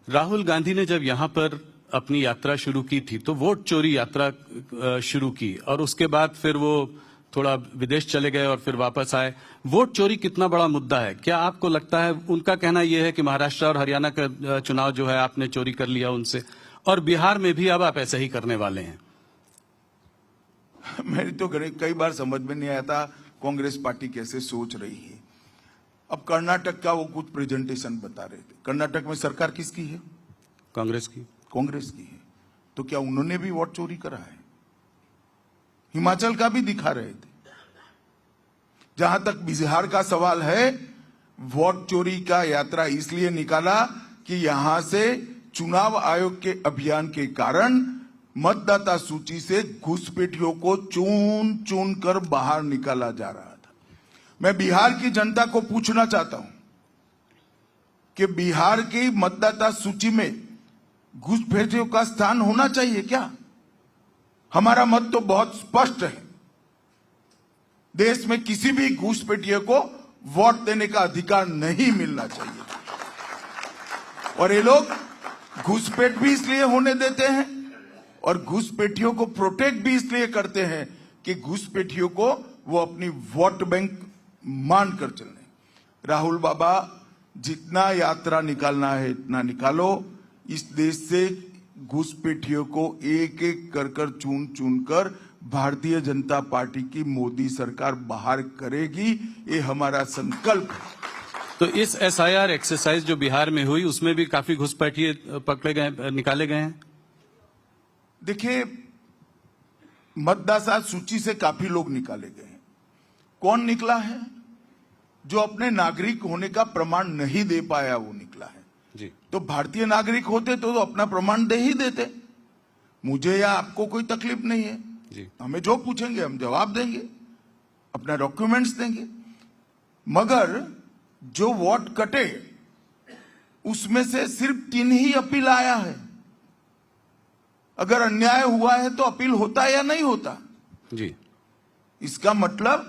राहुल गांधी ने जब यहां पर अपनी यात्रा शुरू की थी तो वोट चोरी यात्रा शुरू की और उसके बाद फिर वो थोड़ा विदेश चले गए और फिर वापस आए। वोट चोरी कितना बड़ा मुद्दा है? क्या आपको लगता है, उनका कहना यह है कि महाराष्ट्र और हरियाणा का चुनाव जो है आपने चोरी कर लिया उनसे, और बिहार में भी अब आप ऐसा ही करने वाले हैं? मेरी तो कई बार समझ में नहीं आता कांग्रेस पार्टी कैसे सोच रही है। अब कर्नाटक का वो कुछ प्रेजेंटेशन बता रहे थे। कर्नाटक में सरकार किसकी है? कांग्रेस की। कांग्रेस की है। तो क्या उन्होंने भी वोट चोरी करा है? हिमाचल का भी दिखा रहे थे। जहां तक बिहार का सवाल है, वोट चोरी का यात्रा इसलिए निकाला कि यहां से चुनाव आयोग के अभियान के कारण मतदाता सूची से घुसपैठियों को चुन चुन कर बाहर निकाला जा रहा था। मैं बिहार की जनता को पूछना चाहता हूं कि बिहार की मतदाता सूची में घुसपैठियों का स्थान होना चाहिए क्या? हमारा मत तो बहुत स्पष्ट है। देश में किसी भी घुसपैठिए को वोट देने का अधिकार नहीं मिलना चाहिए। और ये लोग घुसपैठ भी इसलिए होने देते हैं और घुसपैठियों को प्रोटेक्ट भी इसलिए करते हैं कि घुसपैठियों को वो अपनी वोट बैंक मानकर चलने। राहुल बाबा, जितना यात्रा निकालना है इतना निकालो। इस देश से घुसपैठियों को एक एक कर चुन चुन कर भारतीय जनता पार्टी की मोदी सरकार बाहर करेगी, ये हमारा संकल्प है। तो इस SIR एक्सरसाइज जो बिहार में हुई उसमें भी काफी घुसपैठिए पकड़े गए, निकाले गए हैं। देखिए, मतदाता सूची से काफी लोग निकाले गए हैं। कौन निकला है? जो अपने नागरिक होने का प्रमाण नहीं दे पाया वो निकला है जी। तो भारतीय नागरिक होते तो अपना प्रमाण दे ही देते। मुझे या आपको कोई तकलीफ नहीं है जी। हमें जो पूछेंगे हम जवाब देंगे, अपना डॉक्यूमेंट्स देंगे। मगर जो वोट कटे उसमें से सिर्फ 3 ही अपील आया है। अगर अन्याय हुआ है तो अपील होता है या नहीं होता जी। इसका मतलब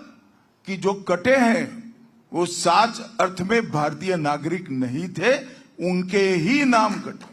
कि जो कटे हैं वो सच अर्थ में भारतीय नागरिक नहीं थे, उनके ही नाम कटे।